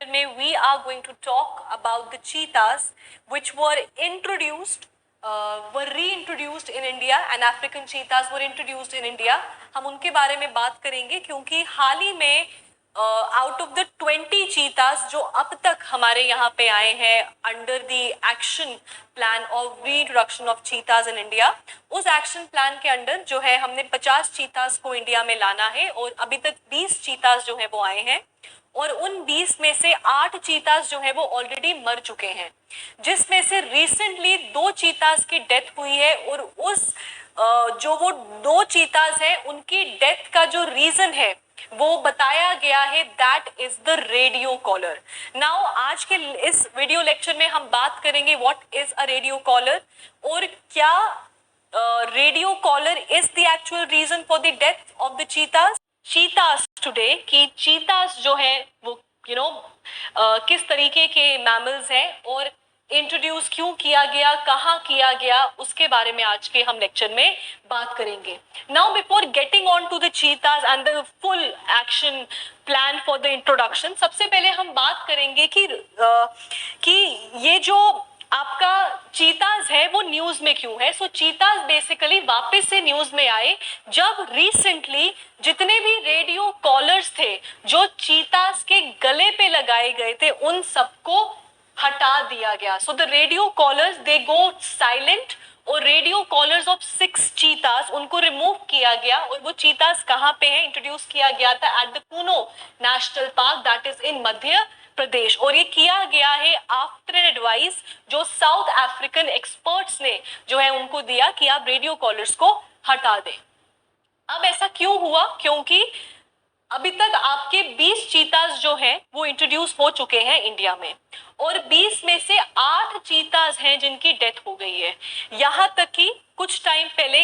में we are going to talk about the cheetahs which were introduced were reintroduced in India and African cheetahs were introduced in India. हम उनके बारे में बात करेंगे क्योंकि हाल ही में आउट ऑफ द 20 चीतास जो अब तक हमारे यहाँ पे आए हैं under the action plan of reintroduction of चीतास in India, उस एक्शन प्लान के अंडर जो है हमने 50 चीतास को इंडिया में लाना है और अभी तक 20 चीतास जो है वो आए हैं और उन 20 में से 8 चीतास जो है वो ऑलरेडी मर चुके हैं, जिसमें से रिसेंटली 2 चीतास की डेथ हुई है और उस जो वो 2 चीतास हैं उनकी डेथ का जो रीजन है वो बताया गया है, that is the radio collar. Now आज के इस वीडियो लेक्चर में हम बात करेंगे what is a radio collar और क्या radio collar is the actual reason for the death of the cheetahs. Cheetahs today की चीतास जो है वो किस तरीके के मैमल्स हैं और इंट्रोड्यूस क्यों किया गया, कहाँ किया गया, उसके बारे में आज के हम लेक्चर में बात करेंगे. Now before getting on to the cheetahs and the full action plan for the introduction, सबसे पहले हम बात करेंगे कि ये जो आपका चीतास है वो न्यूज में क्यों है. सो चीतास बेसिकली वापस से न्यूज में आए जब रिसेंटली जितने भी रेडियो कॉलर्स थे जो चीतास के गले पे लगाए गए थे उन सबको हटा दिया गया. So the radio collars they go silent और रेडियो कॉलर्स ऑफ 6 चीतास उनको रिमूव किया गया और वो चीतास कहाँ पे है, इंट्रोड्यूस किया गया था at the Kuno national park that is in Madhya Pradesh और ये किया गया है आफ्टर एन एडवाइस जो साउथ अफ्रीकन एक्सपर्ट्स ने जो है उनको दिया कि आप रेडियो कॉलर्स को हटा दें. अब ऐसा क्यों हुआ, क्योंकि अभी तक आपके 20 चीतास जो हैं वो इंट्रोड्यूस हो चुके हैं इंडिया में और 20 में से 8 चीतास हैं जिनकी डेथ हो गई है. यहाँ तक कि कुछ टाइम पहले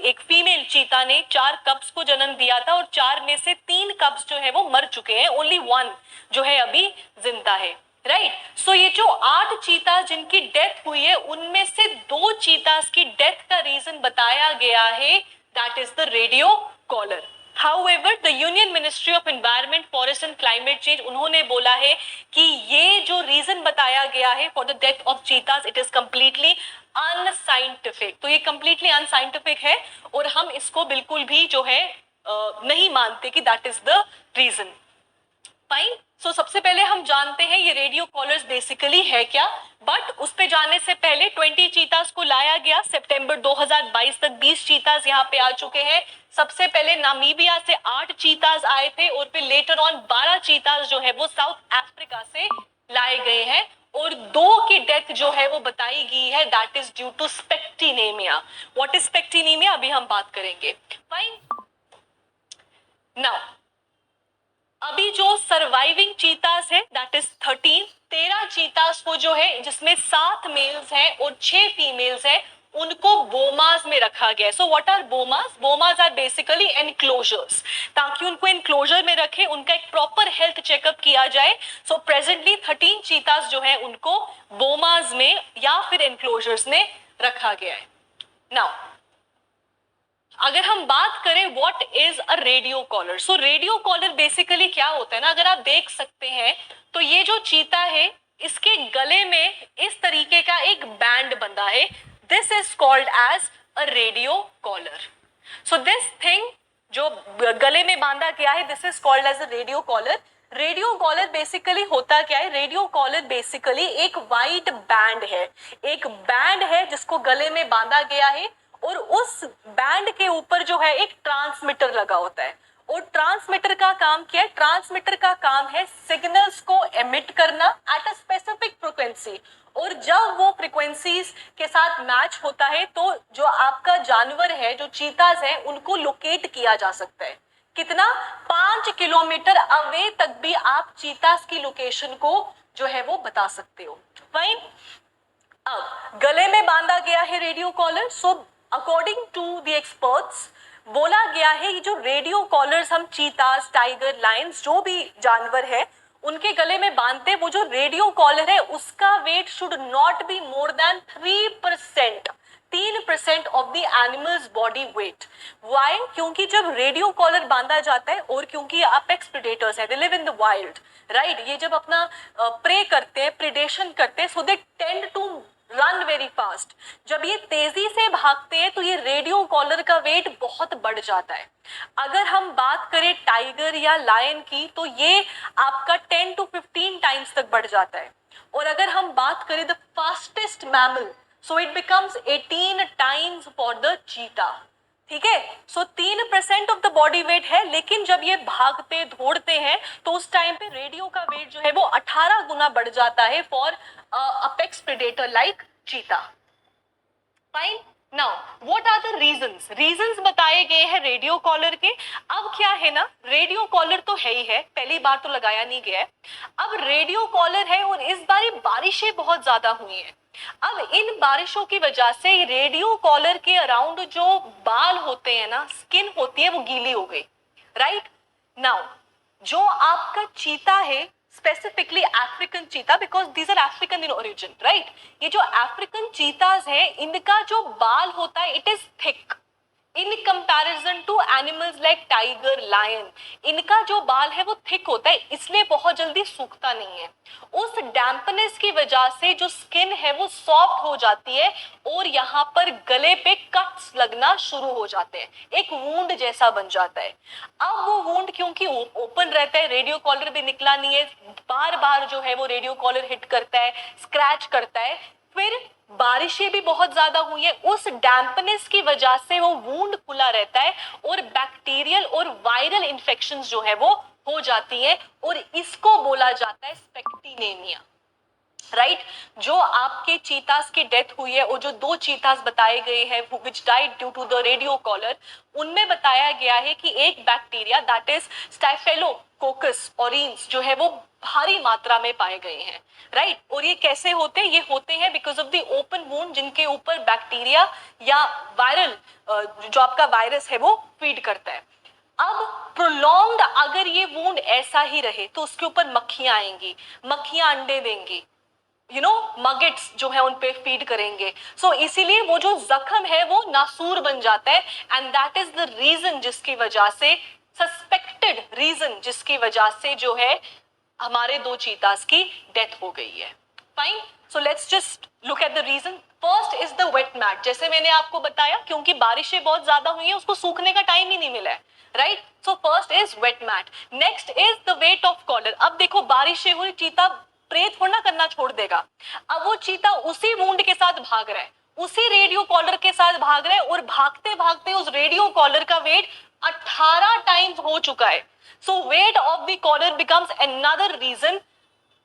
एक फीमेल चीता ने 4 कब्स को जन्म दिया था और 4 में से 3 कब्स जो है वो मर चुके हैं, ओनली 1 जो है अभी जिंदा है. राइट. सो ये जो 8 चीतास जिनकी डेथ हुई है उनमें से 2 चीतास की डेथ का रीजन बताया गया है, that is the radio collar. However, the Union Ministry of Environment, Forest and Climate Change उन्होंने बोला है कि ये जो रीजन बताया गया है for the death of cheetahs, it is completely unscientific. तो ये completely unscientific है और हम इसको बिल्कुल भी जो है नहीं मानते कि that is the reason. Fine. So सबसे पहले हम जानते हैं ये रेडियो कॉलर्स बेसिकली है क्या, बट उस पे जाने से पहले 20 चीतास को लाया गया. सितंबर 2022 तक 20 चीतास यहाँ पे आ चुके हैं. सबसे पहले नामीबिया से 8 चीतास आए थे और फिर लेटर ऑन 12 चीतास जो है वो साउथ अफ्रीका से लाए गए हैं और 2 की डेथ जो है वो बताई गई है, that is due to septicaemia. What is septicaemia अभी हम बात करेंगे. फाइन. नाउ अभी जो सर्वाइविंग चीतास है दैट इज 13 चीतास को जो है जिसमें 7 मेल्स हैं और 6 फीमेल्स हैं उनको बोमास में रखा गया है. So what are bomas? Bomas are basically enclosures. ताकि उनको एनक्लोजर में रखे, उनका एक प्रॉपर हेल्थ चेकअप किया जाए. सो प्रेजेंटली 13 चीतास जो है उनको बोमास में या फिर एनक्लोजर्स में रखा गया है. नाउ अगर हम बात करें what is a radio collar. So radio collar basically क्या होता है ना, अगर आप देख सकते हैं तो ये जो चीता है इसके गले में इस तरीके का एक बैंड बंधा है. This is called as a radio collar. So this thing जो गले में बांधा गया है this is called as a radio collar. Radio collar basically होता क्या है? रेडियो कॉलर बेसिकली एक वाइट बैंड है, एक बैंड है जिसको गले में बांधा गया है और उस बैंड के ऊपर जो है एक ट्रांसमीटर लगा होता है. और ट्रांसमीटर का काम क्या है? ट्रांसमीटर का काम है सिग्नल्स को एमिट करना एट अ स्पेसिफिक फ्रीक्वेंसी और जब वो फ्रीक्वेंसीज के साथ मैच होता है तो जो आपका जानवर है, जो चीतास है, उनको लोकेट किया जा सकता है. कितना? 5 किलोमीटर अवे तक भी आप चीतास की लोकेशन को जो है वो बता सकते हो. फाइन. अब गले में बांधा गया है radio collar. So according to the experts बोला गया है कि जो रेडियो कॉलर्स हम चीतास, टाइगर, लायंस जो भी जानवर है उनके गले में बांधते, वो जो रेडियो कॉलर है उसका weight should not be more than 3% of the animal's body weight. Why? क्योंकि जब रेडियो कॉलर बांधा जाता है और क्योंकि अपेक्स प्रेडेटर्स है, they live in the wild, right ये जब अपना प्रे करते हैं, प्रिडेशन करते हैं, so they tend to run very fast. जब ये तेजी से भागते हैं तो ये रेडियो कॉलर का वेट बहुत बढ़ जाता है। अगर हम बात करें टाइगर या लायन की तो ये आपका 10 to 15 टाइम्स तक बढ़ जाता है। और अगर हम बात करें the fastest mammal, so it becomes 18 times for the चीता। ठीक है, सो 3% ऑफ द बॉडी वेट है, लेकिन जब ये भागते दौड़ते हैं तो उस टाइम पे रेडियो का वेट जो है वो 18 गुना बढ़ जाता है for apex predator like cheetah. Fine, now what are the reasons बताए गए हैं रेडियो कॉलर के। अब क्या है ना, रेडियो कॉलर तो है ही है, पहली बार तो लगाया नहीं गया है। अब रेडियो कॉलर है और इस बार बारिशें बहुत ज्यादा हुई हैं। अब इन बारिशों की वजह से रेडियो कॉलर के अराउंड जो बाल होते हैं ना, स्किन होती है, वो गीली हो गई। राइट नाउ जो आपका चीता है, specifically African cheetah, because these are African in origin, right. ये जो अफ्रीकन चीताज है, इनका जो बाल होता है it is thick in comparison to animals like tiger, lion. इनका जो बाल है वो थिक होता है, इसलिए बहुत जल्दी सूखता नहीं है। उस डैम्पनेस की वजह से जो स्किन है वो सॉफ्ट हो जाती है और यहाँ पर गले पे कट्स लगना शुरू हो जाते हैं, एक वूंड जैसा बन जाता है। अब वो वूंड क्योंकि ओपन रहता है, रेडियो कॉलर भी निकला नहीं है, बार बार जो है वो रेडियो कॉलर हिट करता है, स्क्रैच करता है, फिर बारिशें भी बहुत ज्यादा हुई है, उस डैम्पनेस की वजह से वो वूंड खुला रहता है और बैक्टीरियल और वायरल इंफेक्शंस जो है वो हो जाती है और इसको बोला जाता है स्पेक्टिनेमिया। राइट जो आपके चीतास की डेथ हुई है और जो 2 चीतास बताए गए हैं which died due to the radio collar, उनमें बताया गया है कि एक bacteria that is staphylococcus aureus जो है वो भारी मात्रा में पाए गए हैं। राइट और ये कैसे होते हैं? ये होते हैं because of the open wound जिनके ऊपर बैक्टीरिया या वायरल जो आपका वायरस है वो फीड करता है। अब प्रोलॉन्ग्ड अगर ये वूंड ऐसा ही रहे तो उसके ऊपर मक्खियां आएंगी, मक्खियां अंडे देंगी, मगेट्स जो है उन पे फीड करेंगे। सो इसीलिए वो जो जख्म है वो नासूर बन जाता है and that is the reason जिसकी वजह से, सस्पेक्टेड रीजन जिसकी वजह से जो है हमारे 2 चीतास की डेथ हो गई है। Fine, so let's just look at the reason. First is the wet mat, जैसे मैंने आपको बताया क्योंकि बारिशें बहुत ज्यादा हुई है, उसको सूखने का टाइम ही नहीं मिला है। Right so first is wet mat. Next is the weight of collar. अब देखो बारिशें हुई, चीता प्रे थोड़ा करना छोड़ देगा। अब वो चीता उसी वूंड के साथ भाग रहा है, उसी रेडियो कॉलर के साथ भाग रहा है और भागते भागते उस रेडियो कॉलर का वेट 18 टाइम्स हो चुका है। So weight of the collar becomes another reason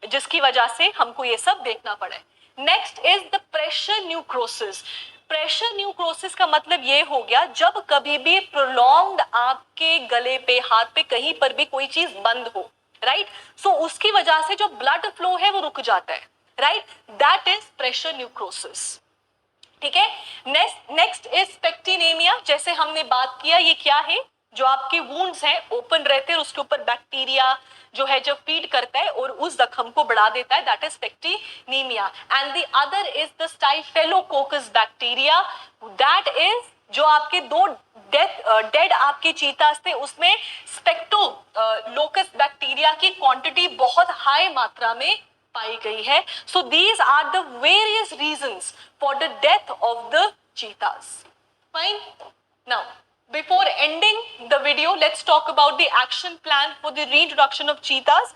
जिसकी वजह से हमको ये सब देखना पड़े। Next is the pressure necrosis. Pressure necrosis का मतलब ये हो गया जब कभी भी प्रोलॉन्ग्ड आपके गले पे, हाथ पे, कहीं पर भी कोई चीज बंद हो, राइट सो उसकी वजह से जो ब्लड फ्लो है वो रुक जाता है। Right that is pressure necrosis. ठीक है, नेक्स्ट इज स्पेक्टिनेमिया। जैसे हमने बात किया, ये क्या है? जो आपके वुंड्स हैं ओपन रहते हैं, उसके ऊपर बैक्टीरिया जो है जब फीड करता है और उस जख्म को बढ़ा देता है, that is septicaemia. And the other is the staphylococcus bacteria, that is जो आपके 2 डेड आपके चीतास थे उसमें स्पेक्टो लोकस बैक्टीरिया की क्वांटिटी बहुत हाई मात्रा में पाई गई है। So these are the various reasons for the death of the cheetahs. Fine, now before ending the video, let's talk about the action plan for the reintroduction of cheetahs.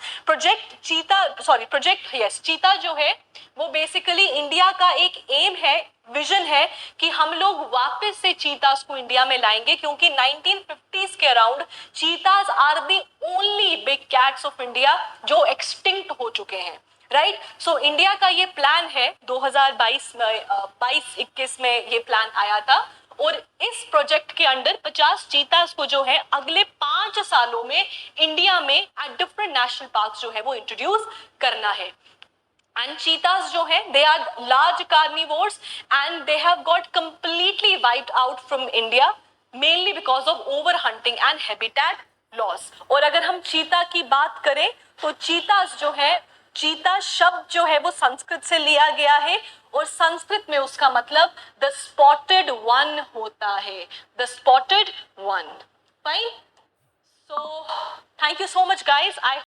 चीता जो है वो बेसिकली इंडिया का एक M है, vision है कि हम लोग वापस से चीतास को इंडिया में लाएंगे, क्योंकि 1950s के around cheetahs are the only big cats of India जो एक्सटिंक्ट हो चुके हैं। राइट सो इंडिया का ये प्लान है, 2022 में 22-21 में ये प्लान आया था और इस प्रोजेक्ट के अंडर 50 चीतास को जो है अगले 5 सालों में इंडिया में एट डिफरेंट नेशनल पार्क जो है वो इंट्रोड्यूस करना है। And cheetahs जो है they are large carnivores and they have got completely wiped out from India mainly because of overhunting and habitat loss। और अगर हम चीता की बात करें तो चीतास जो है, चीता शब्द जो है वो संस्कृत से लिया गया है और संस्कृत में उसका मतलब द स्पॉटेड वन होता है, the spotted one. Fine, so thank you so much guys. I